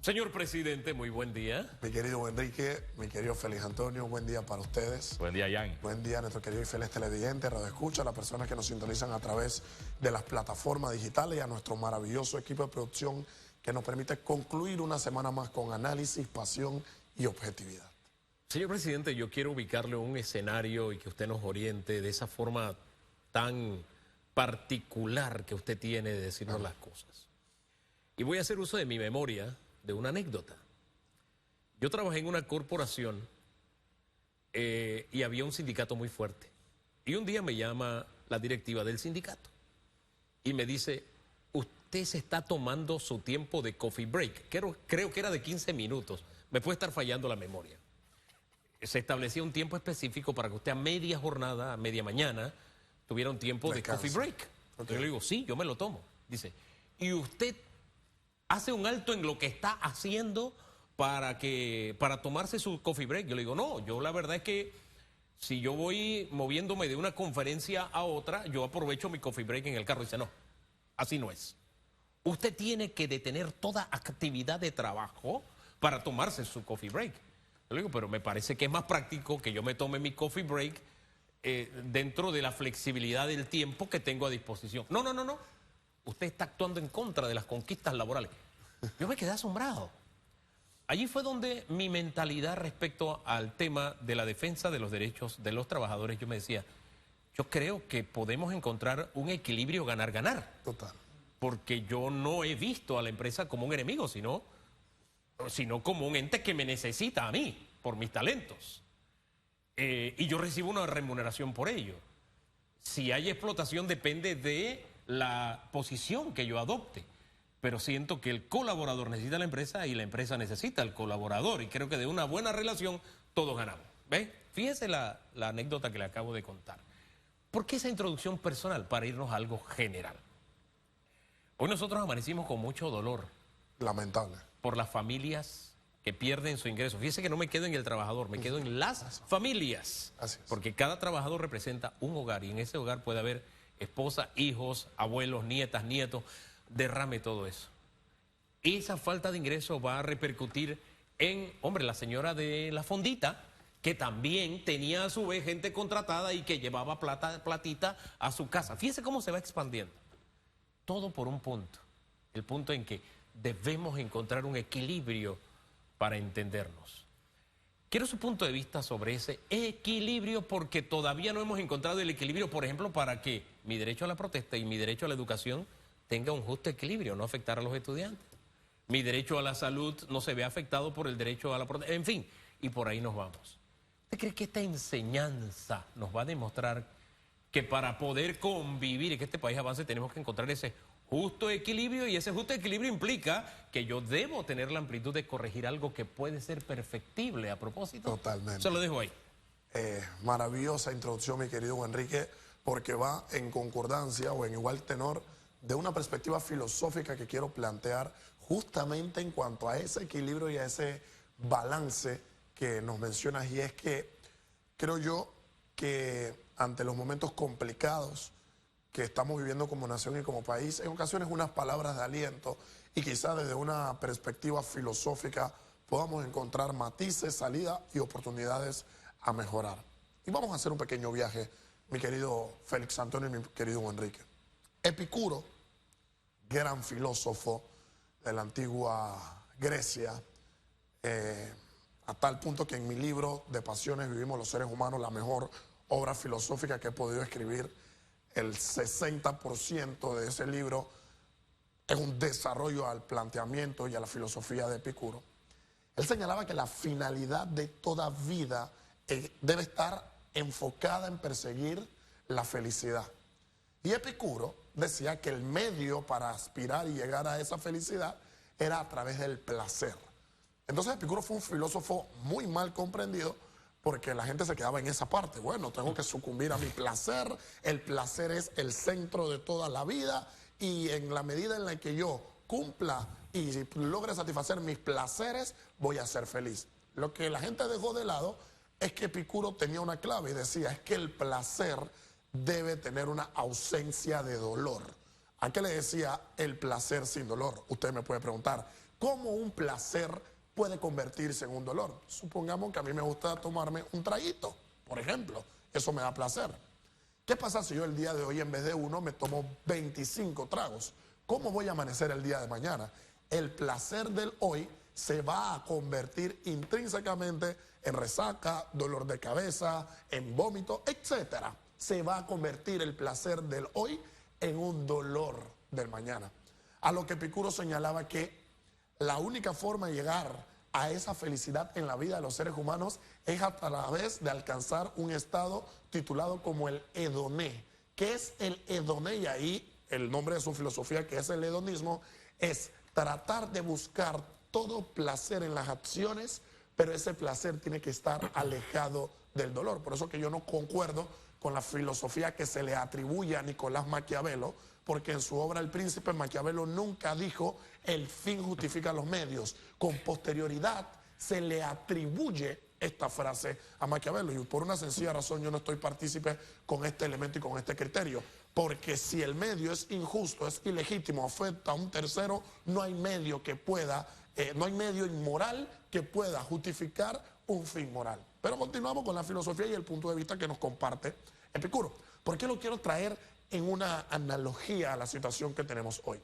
Señor presidente, muy buen día. Mi querido Enrique, mi querido Félix Antonio, buen día para ustedes. Buen día, Jan. Buen día a nuestro querido y feliz televidente, radioescucha, a las personas que nos sintonizan a través de las plataformas digitales y a nuestro maravilloso equipo de producción que nos permite concluir una semana más con análisis, pasión y objetividad. Señor presidente, yo quiero ubicarle un escenario y que usted nos oriente de esa forma tan particular que usted tiene de decirnos las cosas. Y voy a hacer uso de mi memoria de una anécdota. Yo trabajé en una corporación y había un sindicato muy fuerte. Y un día me llama la directiva del sindicato y me dice, usted se está tomando su tiempo de coffee break. Creo que era de 15 minutos. Me puede estar fallando la memoria. Se establecía un tiempo específico para que usted a media jornada, a media mañana, tuviera un tiempo de coffee break. Okay. Yo le digo, sí, yo me lo tomo. Dice, ¿y usted hace un alto en lo que está haciendo para tomarse su coffee break? Yo le digo, no, yo la verdad es que si yo voy moviéndome de una conferencia a otra, yo aprovecho mi coffee break en el carro. Dice, no, así no es. Usted tiene que detener toda actividad de trabajo para tomarse su coffee break. Yo le digo, pero me parece que es más práctico que yo me tome mi coffee break dentro de la flexibilidad del tiempo que tengo a disposición. No. Usted está actuando en contra de las conquistas laborales. Yo me quedé asombrado. Allí fue donde mi mentalidad respecto al tema de la defensa de los derechos de los trabajadores, yo me decía, yo creo que podemos encontrar un equilibrio ganar-ganar. Total. Porque yo no he visto a la empresa como un enemigo, sino como un ente que me necesita a mí, por mis talentos. Y yo recibo una remuneración por ello. Si hay explotación depende de la posición que yo adopte, pero siento que el colaborador necesita a la empresa y la empresa necesita al colaborador, y creo que de una buena relación todos ganamos. ¿Ve? Fíjese la anécdota que le acabo de contar. ¿Por qué esa introducción personal? Para irnos a algo general. Hoy nosotros amanecimos con mucho dolor. Lamentable. Por las familias que pierden su ingreso. Fíjese que no me quedo en el trabajador, me quedo en las familias. Así es. Porque cada trabajador representa un hogar y en ese hogar puede haber esposa, hijos, abuelos, nietas, nietos. Derrame todo eso. Esa falta de ingreso va a repercutir en, hombre, la señora de la fondita, que también tenía a su vez gente contratada y que llevaba platita a su casa. Fíjese cómo se va expandiendo. Todo por un punto. El punto en que debemos encontrar un equilibrio para entendernos. Quiero su punto de vista sobre ese equilibrio porque todavía no hemos encontrado el equilibrio, por ejemplo, para que mi derecho a la protesta y mi derecho a la educación tenga un justo equilibrio, no afectar a los estudiantes. Mi derecho a la salud no se ve afectado por el derecho a la protesta. En fin, y por ahí nos vamos. ¿Usted cree que esta enseñanza nos va a demostrar que para poder convivir y que este país avance tenemos que encontrar ese justo equilibrio, y ese justo equilibrio implica que yo debo tener la amplitud de corregir algo que puede ser perfectible a propósito? Totalmente. Se lo dejo ahí. Maravillosa introducción, mi querido Enrique, porque va en concordancia o en igual tenor de una perspectiva filosófica que quiero plantear justamente en cuanto a ese equilibrio y a ese balance que nos mencionas, y es que creo yo que ante los momentos complicados que estamos viviendo como nación y como país, en ocasiones unas palabras de aliento y quizás desde una perspectiva filosófica podamos encontrar matices, salidas y oportunidades a mejorar. Y vamos a hacer un pequeño viaje, mi querido Félix Antonio y mi querido Enrique. Epicuro, gran filósofo de la antigua Grecia, a tal punto que en mi libro De Pasiones Vivimos los Seres Humanos, la mejor obra filosófica que he podido escribir, el 60% de ese libro es un desarrollo al planteamiento y a la filosofía de Epicuro. Él señalaba que la finalidad de toda vida debe estar enfocada en perseguir la felicidad. Y Epicuro decía que el medio para aspirar y llegar a esa felicidad era a través del placer. Entonces Epicuro fue un filósofo muy mal comprendido, porque la gente se quedaba en esa parte. Bueno, tengo que sucumbir a mi placer, el placer es el centro de toda la vida, y en la medida en la que yo cumpla y logre satisfacer mis placeres, voy a ser feliz. Lo que la gente dejó de lado es que Epicuro tenía una clave y decía, es que el placer debe tener una ausencia de dolor. ¿A qué le decía el placer sin dolor? Usted me puede preguntar, cómo un placer puede convertirse en un dolor. Supongamos que a mí me gusta tomarme un traguito, por ejemplo. Eso me da placer. ¿Qué pasa si yo el día de hoy en vez de uno me tomo 25 tragos? ¿Cómo voy a amanecer el día de mañana? El placer del hoy se va a convertir intrínsecamente en resaca, dolor de cabeza, en vómito, etc. Se va a convertir el placer del hoy en un dolor del mañana. A lo que Epicuro señalaba que la única forma de llegar a esa felicidad en la vida de los seres humanos es a través de alcanzar un estado titulado como el hedoné. ¿Qué es el hedoné? Y ahí el nombre de su filosofía, que es el hedonismo, es tratar de buscar todo placer en las acciones, pero ese placer tiene que estar alejado del dolor. Por eso que yo no concuerdo con la filosofía que se le atribuye a Nicolás Maquiavelo, porque en su obra El Príncipe, Maquiavelo nunca dijo el fin justifica los medios. Con posterioridad se le atribuye esta frase a Maquiavelo, y por una sencilla razón yo no estoy partícipe con este elemento y con este criterio, porque si el medio es injusto, es ilegítimo, afecta a un tercero, no hay medio que pueda, no hay medio inmoral que pueda justificar un fin moral. Pero continuamos con la filosofía y el punto de vista que nos comparte Epicuro. ¿Por qué lo quiero traer en una analogía a la situación que tenemos hoy?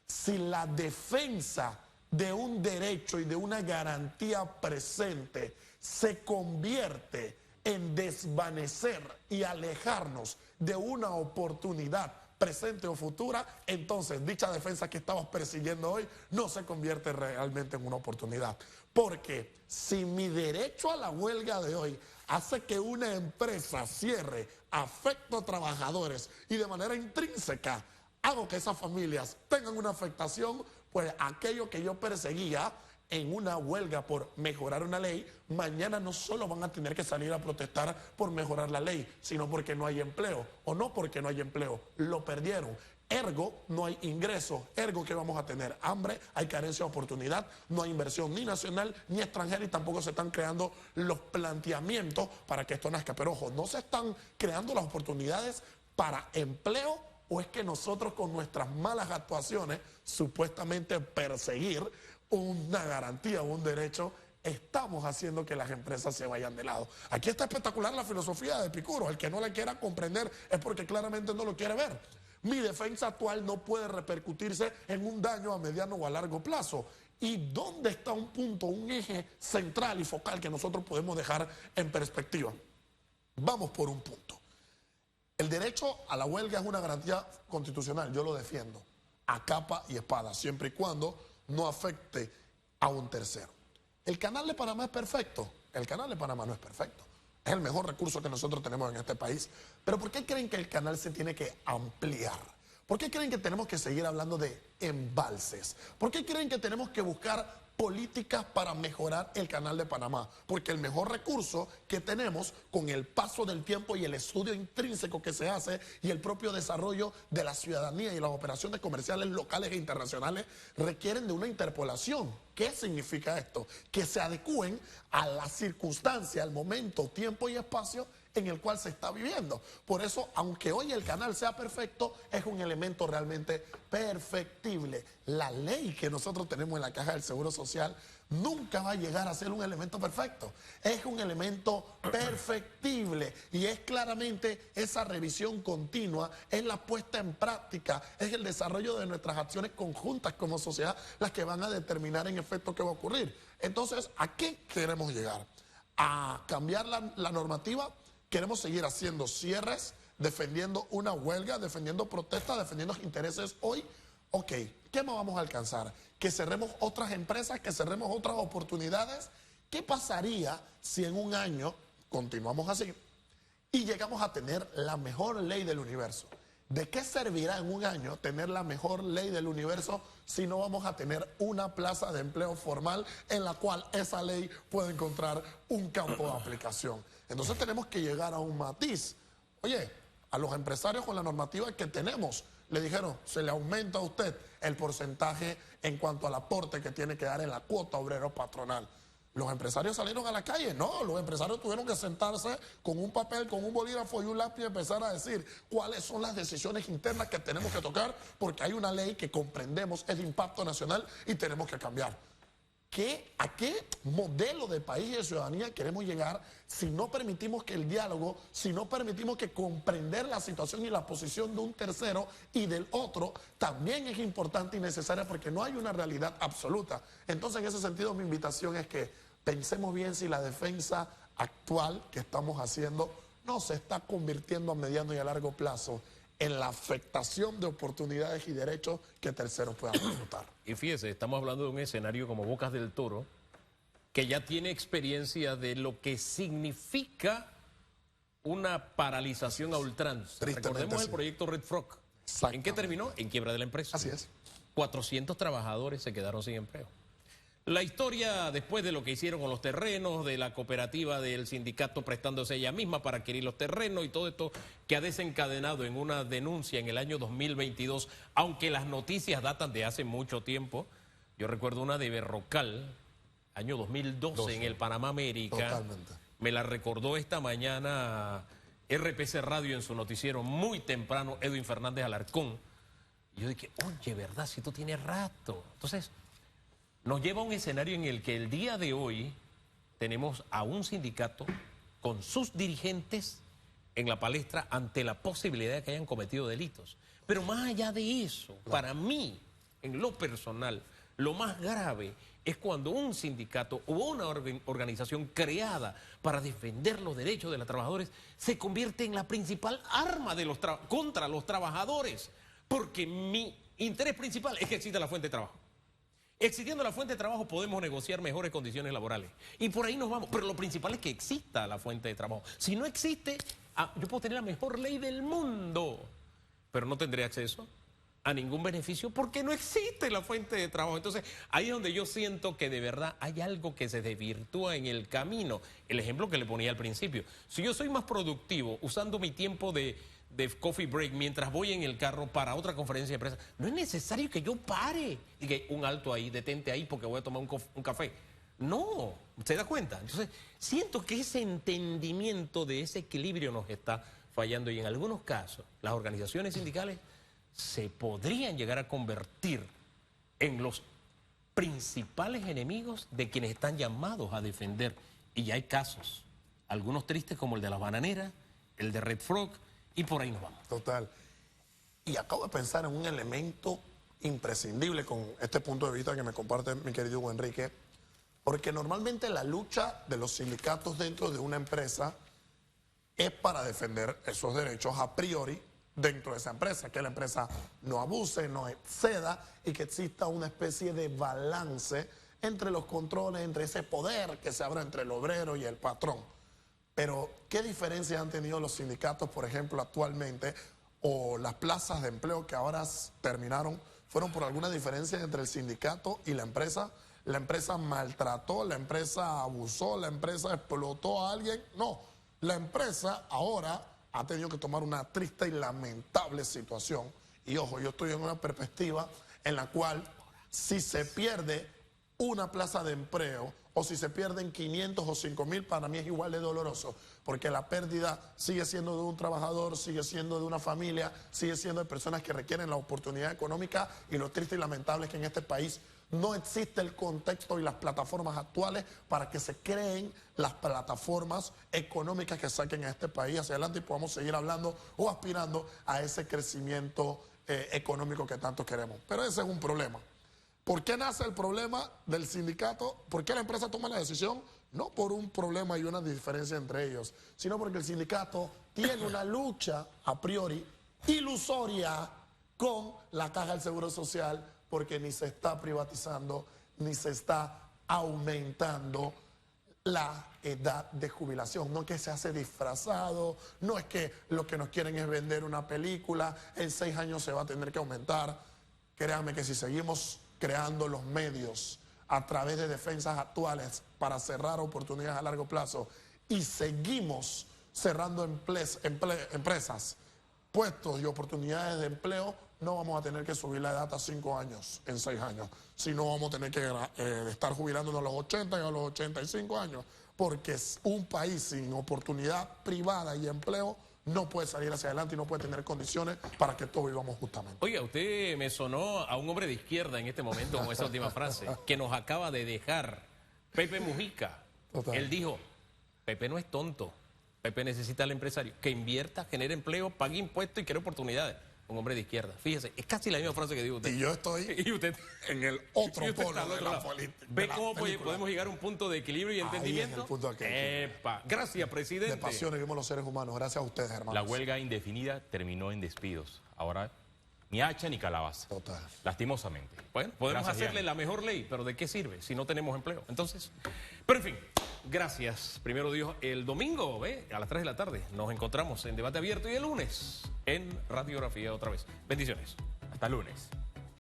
Si la defensa de un derecho y de una garantía presente se convierte en desvanecer y alejarnos de una oportunidad presente o futura, entonces dicha defensa que estamos persiguiendo hoy no se convierte realmente en una oportunidad. Porque si mi derecho a la huelga de hoy hace que una empresa cierre, afecto a trabajadores y de manera intrínseca hago que esas familias tengan una afectación, pues aquello que yo perseguía en una huelga por mejorar una ley, mañana no solo van a tener que salir a protestar por mejorar la ley, sino porque no hay empleo, o no porque no hay empleo, lo perdieron. Ergo, no hay ingreso. Ergo, ¿qué vamos a tener? Hambre, hay carencia de oportunidad, no hay inversión ni nacional ni extranjera y tampoco se están creando los planteamientos para que esto nazca. Pero ojo, no se están creando las oportunidades para empleo, o es que nosotros con nuestras malas actuaciones, supuestamente perseguir una garantía o un derecho, estamos haciendo que las empresas se vayan de lado. Aquí está espectacular la filosofía de Epicuro. El que no la quiera comprender es porque claramente no lo quiere ver. Mi defensa actual no puede repercutirse en un daño a mediano o a largo plazo. ¿Y dónde está un punto, un eje central y focal que nosotros podemos dejar en perspectiva? Vamos por un punto. El derecho a la huelga es una garantía constitucional, yo lo defiendo, a capa y espada, siempre y cuando no afecte a un tercero. ¿El Canal de Panamá es perfecto? El Canal de Panamá no es perfecto. Es el mejor recurso que nosotros tenemos en este país. Pero ¿por qué creen que el canal se tiene que ampliar? ¿Por qué creen que tenemos que seguir hablando de embalses? ¿Por qué creen que tenemos que buscar políticas para mejorar el Canal de Panamá? Porque el mejor recurso que tenemos con el paso del tiempo y el estudio intrínseco que se hace y el propio desarrollo de la ciudadanía y las operaciones comerciales locales e internacionales requieren de una interpolación. ¿Qué significa esto? Que se adecúen a la circunstancia, al momento, tiempo y espacio en el cual se está viviendo. Por eso, aunque hoy el canal sea perfecto, es un elemento realmente perfectible. La ley que nosotros tenemos en la Caja del Seguro Social nunca va a llegar a ser un elemento perfecto. Es un elemento perfectible y es claramente esa revisión continua, es la puesta en práctica, es el desarrollo de nuestras acciones conjuntas como sociedad las que van a determinar en efecto qué va a ocurrir. Entonces, ¿a qué queremos llegar? ¿A cambiar la normativa? ¿Queremos seguir haciendo cierres, defendiendo una huelga, defendiendo protestas, defendiendo intereses hoy? Ok, ¿qué más vamos a alcanzar? ¿Que cerremos otras empresas, que cerremos otras oportunidades? ¿Qué pasaría si en un año continuamos así y llegamos a tener la mejor ley del universo? ¿De qué servirá en un año tener la mejor ley del universo si no vamos a tener una plaza de empleo formal en la cual esa ley pueda encontrar un campo de aplicación? Entonces tenemos que llegar a un matiz. Oye, a los empresarios con la normativa que tenemos, le dijeron, se le aumenta a usted el porcentaje en cuanto al aporte que tiene que dar en la cuota obrero patronal. Los empresarios salieron a la calle. No, los empresarios tuvieron que sentarse con un papel, con un bolígrafo y un lápiz y empezar a decir cuáles son las decisiones internas que tenemos que tocar, porque hay una ley que comprendemos es de impacto nacional y tenemos que cambiar. ¿A qué modelo de país y de ciudadanía queremos llegar si no permitimos que el diálogo, si no permitimos que comprender la situación y la posición de un tercero y del otro también es importante y necesaria, porque no hay una realidad absoluta? Entonces, en ese sentido, mi invitación es que pensemos bien si la defensa actual que estamos haciendo no se está convirtiendo a mediano y a largo plazo en la afectación de oportunidades y derechos que terceros puedan disfrutar. Y fíjese, estamos hablando de un escenario como Bocas del Toro, que ya tiene experiencia de lo que significa una paralización a ultranza. Recordemos el proyecto Red Frog. ¿En qué terminó? En quiebra de la empresa. Así es. 400 trabajadores se quedaron sin empleo. La historia, después de lo que hicieron con los terrenos, de la cooperativa del sindicato prestándose ella misma para adquirir los terrenos y todo esto que ha desencadenado en una denuncia en el año 2022, aunque las noticias datan de hace mucho tiempo. Yo recuerdo una de Berrocal, año 2012, en el Panamá América. Totalmente. Me la recordó esta mañana RPC Radio en su noticiero muy temprano, Edwin Fernández Alarcón. Y yo dije, oye, ¿verdad? Si tú tienes rato. Entonces, nos lleva a un escenario en el que el día de hoy tenemos a un sindicato con sus dirigentes en la palestra ante la posibilidad de que hayan cometido delitos. Pero más allá de eso, para mí, en lo personal, lo más grave es cuando un sindicato o una organización creada para defender los derechos de los trabajadores se convierte en la principal arma de contra los trabajadores. Porque mi interés principal es que exista la fuente de trabajo. Existiendo la fuente de trabajo podemos negociar mejores condiciones laborales. Y por ahí nos vamos. Pero lo principal es que exista la fuente de trabajo. Si no existe, yo puedo tener la mejor ley del mundo, pero no tendré acceso a ningún beneficio porque no existe la fuente de trabajo. Entonces, ahí es donde yo siento que de verdad hay algo que se desvirtúa en el camino. El ejemplo que le ponía al principio. Si yo soy más productivo usando mi tiempo de coffee break mientras voy en el carro para otra conferencia de prensa, no es necesario que yo pare y que un alto ahí, detente ahí porque voy a tomar un café. No, ¿se da cuenta? Entonces, siento que ese entendimiento de ese equilibrio nos está fallando y en algunos casos las organizaciones sindicales se podrían llegar a convertir en los principales enemigos de quienes están llamados a defender. Y ya hay casos, algunos tristes como el de las bananeras, el de Red Frog, y por ahí nos vamos. Total. Y acabo de pensar en un elemento imprescindible con este punto de vista que me comparte mi querido Hugo Enrique, porque normalmente la lucha de los sindicatos dentro de una empresa es para defender esos derechos a priori dentro de esa empresa, que la empresa no abuse, no exceda y que exista una especie de balance entre los controles, entre ese poder que se abra entre el obrero y el patrón. Pero, ¿qué diferencias han tenido los sindicatos, por ejemplo, actualmente, o las plazas de empleo que ahora terminaron, fueron por alguna diferencia entre el sindicato y la empresa? ¿La empresa maltrató, la empresa abusó, la empresa explotó a alguien? No, la empresa ahora ha tenido que tomar una triste y lamentable situación. Y ojo, yo estoy en una perspectiva en la cual si se pierde una plaza de empleo o si se pierden 500 o 5,000, para mí es igual de doloroso, porque la pérdida sigue siendo de un trabajador, sigue siendo de una familia, sigue siendo de personas que requieren la oportunidad económica, y lo triste y lamentable es que en este país no existe el contexto y las plataformas actuales para que se creen las plataformas económicas que saquen a este país hacia adelante y podamos seguir hablando o aspirando a ese crecimiento económico que tanto queremos. Pero ese es un problema. ¿Por qué nace el problema del sindicato? ¿Por qué la empresa toma la decisión? No por un problema y una diferencia entre ellos, sino porque el sindicato tiene una lucha a priori ilusoria con la Caja del Seguro Social, porque ni se está privatizando, ni se está aumentando la edad de jubilación. No es que se hace disfrazado, no es que lo que nos quieren es vender una película, en 6 años se va a tener que aumentar. Créanme que si seguimos creando los medios a través de defensas actuales para cerrar oportunidades a largo plazo y seguimos cerrando empresas, puestos y oportunidades de empleo, no vamos a tener que subir la edad a 5 años en 6 años, sino vamos a tener que estar jubilándonos a los 80 y a los 85 años, porque es un país sin oportunidad privada y empleo no puede salir hacia adelante y no puede tener condiciones para que todos vivamos justamente. Oiga, usted me sonó a un hombre de izquierda en este momento con esa última frase, que nos acaba de dejar Pepe Mujica. Total. Él dijo, Pepe no es tonto, Pepe necesita al empresario que invierta, genere empleo, pague impuestos y cree oportunidades. Un hombre de izquierda. Fíjese, es casi la misma frase que dijo usted. Y yo estoy y usted, en el otro y usted polo está al de otro la lado. política. ¿Ve cómo podemos llegar a un punto de equilibrio y Ahí es el entendimiento? punto aquel. Epa. Gracias, presidente. De pasiones que vivimos los seres humanos. Gracias a ustedes, hermanos. La huelga indefinida terminó en despidos. Ahora, ni hacha ni calabaza. Total. Lastimosamente. Bueno, podemos Gracias, hacerle Ian. la mejor ley, pero ¿de qué sirve si no tenemos empleo? Entonces, pero en fin, gracias. Primero Dios, el domingo, a las 3 de la tarde, nos encontramos en Debate Abierto y el lunes en Radiografía otra vez. Bendiciones. Hasta lunes.